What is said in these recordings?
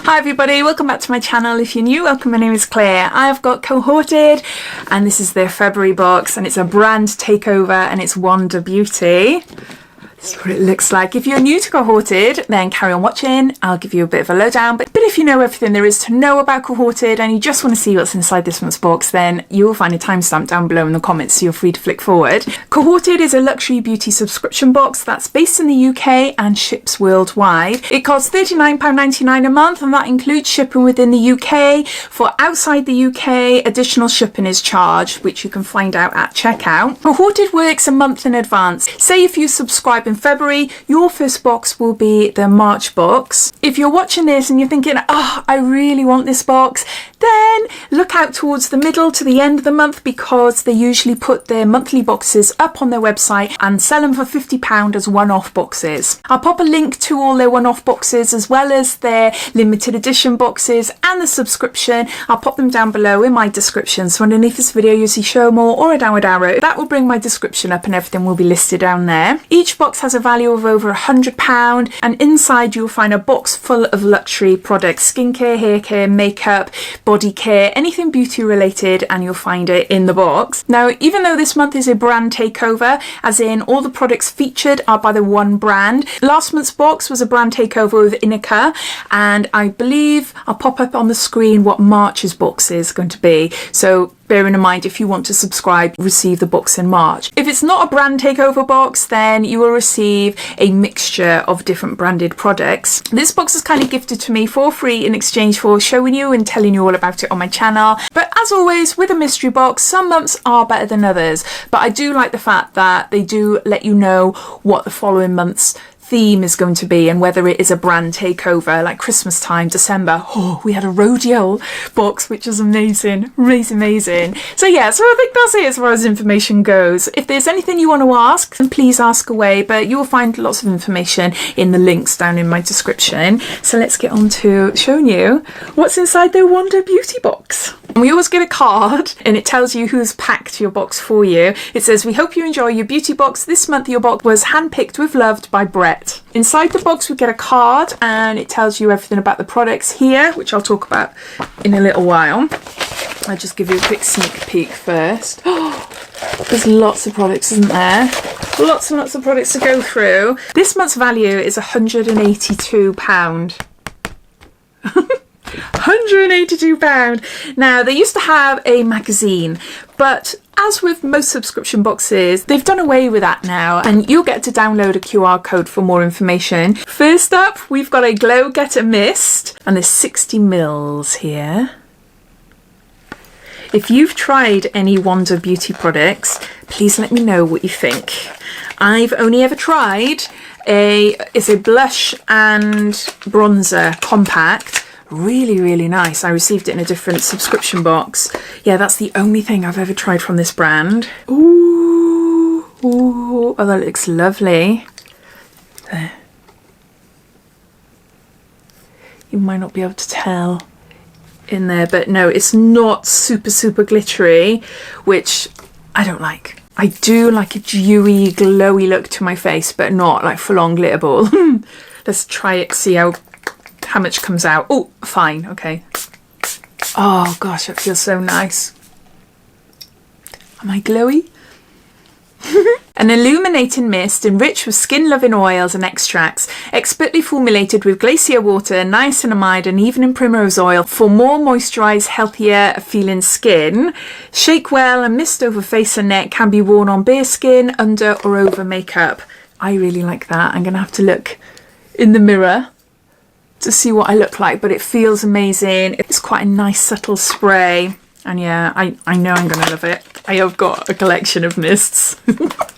Hi everybody, welcome back to my channel. If you're new, welcome. My name is Claire. I've got Cohorted and this is their February box and it's a brand takeover and it's Huda Beauty. This is what it looks like. If you're new to Cohorted, then carry on watching. I'll give you a bit of a lowdown. But if you know everything there is to know about Cohorted and you just want to see what's inside this month's box, then you will find a timestamp down below in the comments, so you're free to flick forward. Cohorted is a luxury beauty subscription box that's based in the UK and ships worldwide. It costs £39.99 a month and that includes shipping within the UK. For outside the UK, additional shipping is charged, which you can find out at checkout. Cohorted works a month in advance. Say if you subscribe in February, your first box will be the March box. If you're watching this and you're thinking, oh, I really want this box, then look out towards the middle to the end of the month because they usually put their monthly boxes up on their website and sell them for £50 as one-off boxes. I'll pop a link to all their one-off boxes as well as their limited edition boxes and the subscription. I'll pop them down below in my description. So underneath this video you see show more or a downward arrow. That will bring my description up and everything will be listed down there. Each box has a value of over £100 and inside you'll find a box full of luxury products, skincare, hair care, makeup, body care, anything beauty related, and you'll find it in the box. Now, even though this month is a brand takeover, as in all the products featured are by the one brand, last month's box was a brand takeover with Inica, and I believe I'll pop up on the screen what March's box is going to be. So bearing in mind, if you want to subscribe, receive the box in March. If it's not a brand takeover box, then you will receive a mixture of different branded products. This box is kind of gifted to me for free in exchange for showing you and telling you all about it on my channel. But as always, with a mystery box, some months are better than others. But I do like the fact that they do let you know what the following month's theme is going to be and whether it is a brand takeover like Christmas time, December. Oh, we had a Rodial box which is amazing. So yeah, so I think that's it as far as information goes. If there's anything you want to ask, then please ask away, but you will find lots of information in the links down in my description. So let's get on to showing you what's inside the Huda Beauty box. We always get a card and it tells you who's packed your box for you. It says, we hope you enjoy your beauty box. This month your box was handpicked with love by Brett. Inside the box we get a card and it tells you everything about the products here, which I'll talk about in a little while. I'll just give you a quick sneak peek first. Oh, there's lots of products, isn't there? Lots and lots of products to go through. This month's value is £182. £182. Now, they used to have a magazine, but as with most subscription boxes, they've done away with that now and you'll get to download a QR code for more information. First up, we've got a Glow Getter Mist and there's 60 mils here. If you've tried any Huda Beauty products, please let me know what you think. I've only ever tried it's a blush and bronzer compact. Really nice. I received it in a different subscription box. Yeah, that's the only thing I've ever tried from this brand. Ooh, oh, that looks lovely. There. You might not be able to tell in there, but no, it's not super glittery, which I don't like. I do like a dewy, glowy look to my face, but not like full-on glitter ball. Let's try it, see how much comes out. Oh, fine, okay. Oh gosh, that feels so nice. Am I glowy? An illuminating mist enriched with skin-loving oils and extracts, expertly formulated with glacier water, niacinamide and evening primrose oil for more moisturised, healthier feeling skin. Shake well and mist over face and neck, can be worn on bare skin, under or over makeup. I really like that. I'm going to have to look in the mirror to see what I look like, but it feels amazing. It's quite a nice subtle spray and yeah, I know I'm gonna love it. I have got a collection of mists.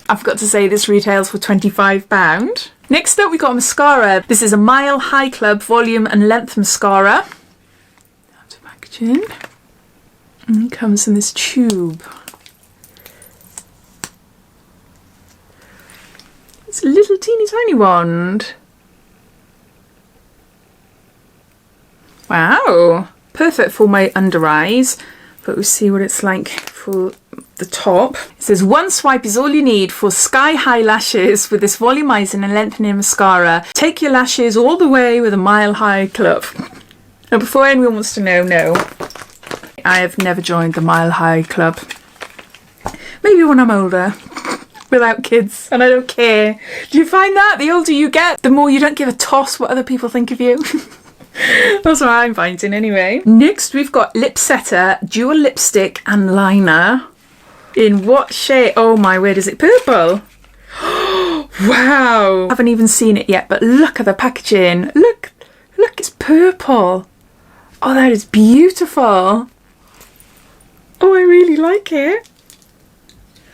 I've got to say this retails for £25. Next up we got a mascara. This is a Mile High Club volume and length mascara. That's packaging. And it comes in this tube. It's a little teeny tiny wand. Wow, perfect for my under eyes, but we'll see what it's like for the top. It says one swipe is all you need for sky-high lashes with this volumizing and lengthening mascara. Take your lashes all the way with a Mile High Club. Now, before anyone wants to know, no, I have never joined the Mile High Club. Maybe when I'm older, without kids, and I don't care. Do you find that the older you get, the more you don't give a toss what other people think of you? That's what I'm finding anyway. Next, we've got Lip Setter Dual Lipstick and Liner. In what shade? Oh my word, is it purple? Wow! I haven't even seen it yet, but look at the packaging. Look, it's purple. Oh, that is beautiful. Oh, I really like it.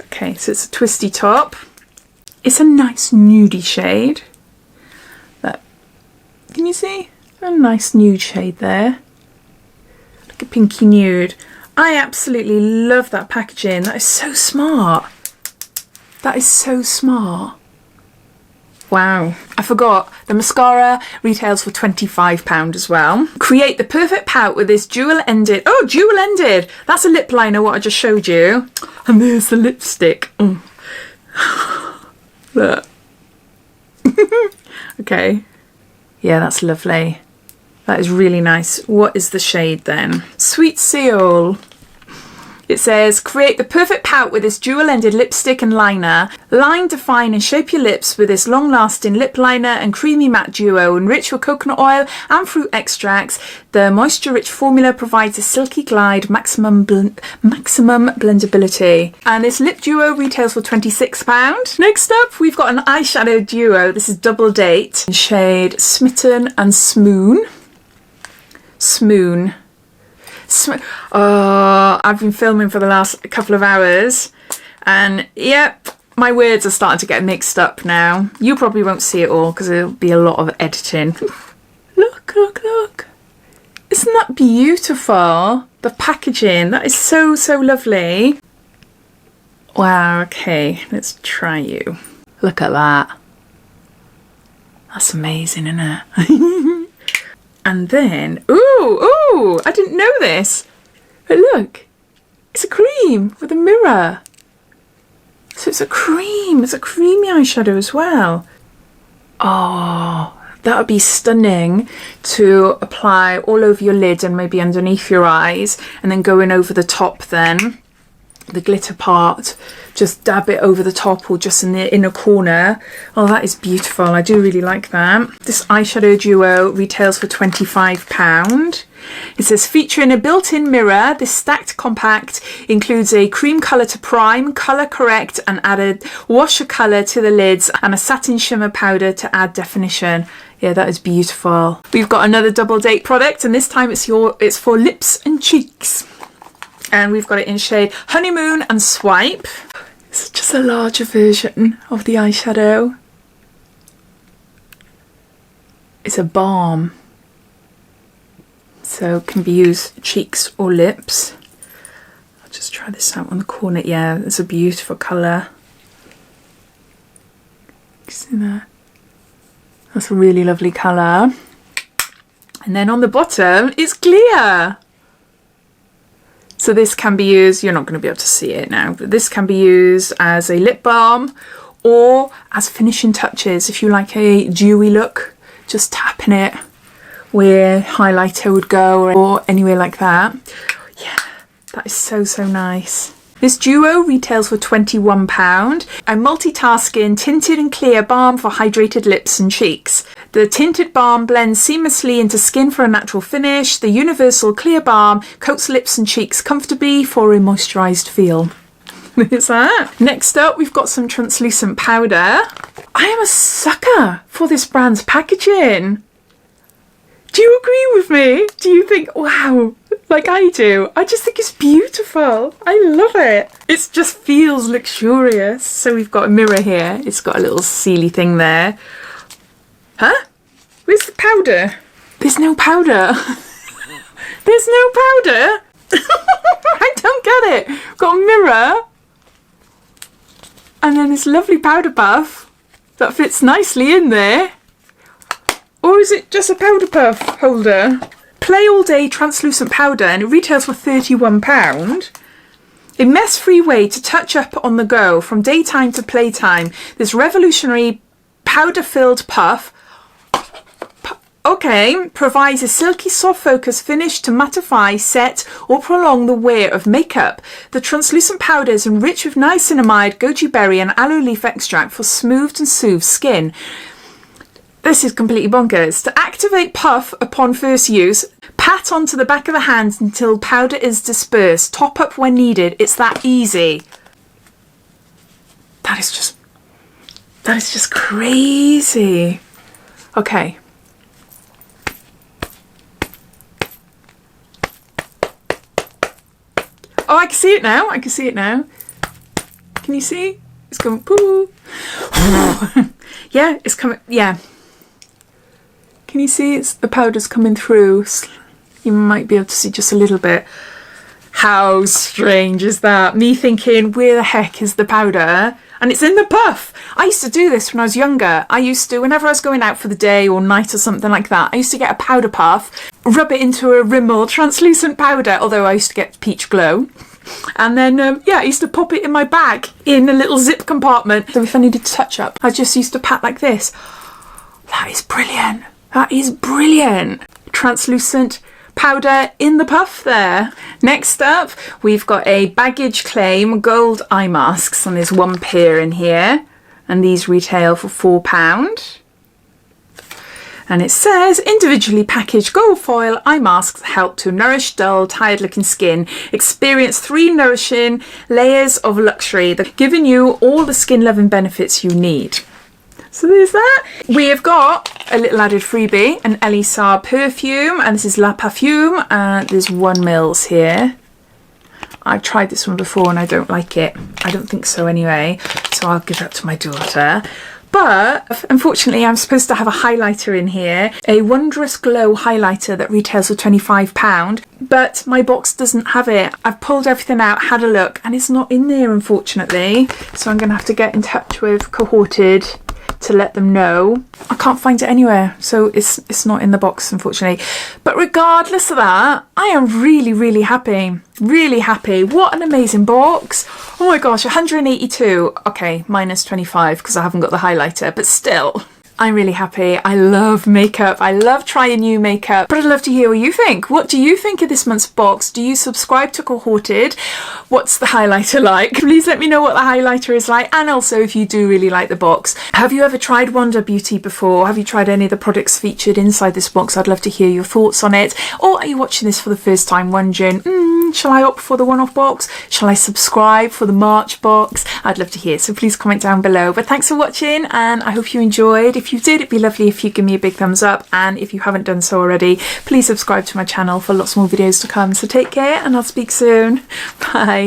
Okay, so it's a twisty top. It's a nice nudie shade. Can you see? A nice nude shade there. Like a pinky nude. I absolutely love that packaging. That is so smart. That is so smart. Wow. I forgot, the mascara retails for £25 as well. Create the perfect pout with this dual-ended... Oh, dual-ended! That's a lip liner, what I just showed you. And there's the lipstick. Look. Okay. Yeah, that's lovely. That is really nice. What is the shade then? Sweet Seal. It says, create the perfect pout with this dual-ended lipstick and liner. Line, define and shape your lips with this long-lasting lip liner and creamy matte duo. Enrich with coconut oil and fruit extracts. The moisture-rich formula provides a silky glide, maximum blendability. And this lip duo retails for £26. Next up, we've got an eyeshadow duo. This is Double Date in shade Smitten and Swoon. Swoon. Oh, I've been filming for the last couple of hours and yep, my words are starting to get mixed up now. You probably won't see it all because it'll be a lot of editing. Look. Isn't that beautiful? The packaging, that is so lovely. Wow, okay, let's try you. Look at that. That's amazing, isn't it? And then, ooh, I didn't know this. But look, it's a cream with a mirror. So it's a creamy eyeshadow as well. Oh, that would be stunning to apply all over your lid and maybe underneath your eyes and then going over the top then. The glitter part, just dab it over the top or just in the inner corner. Oh, that is beautiful. I do really like that. This eyeshadow duo retails for £25. It says, featuring a built-in mirror, this stacked compact includes a cream colour to prime, colour correct and added washer colour to the lids and a satin shimmer powder to add definition. Yeah, that is beautiful. We've got another Double Date product and this time it's for lips and cheeks. And we've got it in shade Honeymoon and Swipe. It's just a larger version of the eyeshadow. It's a balm. So it can be used cheeks or lips. I'll just try this out on the corner. Yeah, it's a beautiful colour. See that? That's a really lovely colour. And then on the bottom, it's clear. So this can be used, you're not going to be able to see it now, but this can be used as a lip balm or as finishing touches. If you like a dewy look, just tapping it where highlighter would go or anywhere like that. Yeah, that is so nice. This duo retails for £21. A multitasking tinted and clear balm for hydrated lips and cheeks. The tinted balm blends seamlessly into skin for a natural finish. The universal clear balm coats lips and cheeks comfortably for a moisturised feel. Is that? Next up, we've got some translucent powder. I am a sucker for this brand's packaging. Do you agree with me? Do you think, wow, like I do? I just think it's beautiful. I love it. It just feels luxurious. So we've got a mirror here. It's got a little sealy thing there. Huh? Where's the powder? There's no powder. There's no powder? I don't get it. Got a mirror. And then this lovely powder puff that fits nicely in there. Or is it just a powder puff holder? Play All Day translucent powder and it retails for £31. A mess-free way to touch up on the go from daytime to playtime. This revolutionary powder-filled puff. Okay, provides a silky soft focus finish to mattify, set or prolong the wear of makeup. The translucent powder is enriched with niacinamide, goji berry and aloe leaf extract for smoothed and soothed skin. This is completely bonkers. To activate puff upon first use, pat onto the back of the hands until powder is dispersed. Top up when needed. It's that easy. That is just crazy. Okay. Oh, I can see it now. I can see it now. Can you see? It's going poo. Yeah, it's coming. Yeah. Can you see the powder's coming through? You might be able to see just a little bit. How strange is that? Me thinking, where the heck is the powder? And it's in the puff. I used to do this when I was younger. I used to, whenever I was going out for the day or night or something like that, I used to get a powder puff, rub it into a Rimmel translucent powder, although I used to get peach glow. And then, yeah, I used to pop it in my bag in a little zip compartment. So if I needed to touch up, I just used to pat like this. That is brilliant. That is brilliant. Translucent powder in the puff there. Next up, we've got a baggage claim gold eye masks, and there's one pair in here, and these retail for £4. And it says, individually packaged gold foil eye masks help to nourish dull, tired looking skin. Experience 3 nourishing layers of luxury that giving you all the skin loving benefits you need. So there's that. We have got a little added freebie, an Elisar perfume, and this is La Parfume, and there's 1ml here. I've tried this one before and I don't like it. I don't think so anyway, so I'll give that to my daughter. But unfortunately, I'm supposed to have a highlighter in here, a Wondrous Glow highlighter that retails for £25, but my box doesn't have it. I've pulled everything out, had a look, and it's not in there, unfortunately. So I'm going to have to get in touch with Cohorted to let them know. I can't find it anywhere, so it's not in the box, unfortunately. But regardless of that, I am really happy. Really happy. What an amazing box. Oh my gosh, 182. Okay, minus 25 because I haven't got the highlighter, but still, I'm really happy. I love makeup. I love trying new makeup, but I'd love to hear what you think. What do you think of this month's box? Do you subscribe to Cohorted? What's the highlighter like? Please let me know what the highlighter is like, and also if you do really like the box. Have you ever tried Huda Beauty before? Have you tried any of the products featured inside this box? I'd love to hear your thoughts on it. Or are you watching this for the first time wondering, shall I opt for the one-off box? Shall I subscribe for the March box? I'd love to hear, so please comment down below. But thanks for watching, and I hope you enjoyed. If you did, it'd be lovely if you give me a big thumbs up, and if you haven't done so already, please subscribe to my channel for lots more videos to come. So take care, and I'll speak soon. Bye.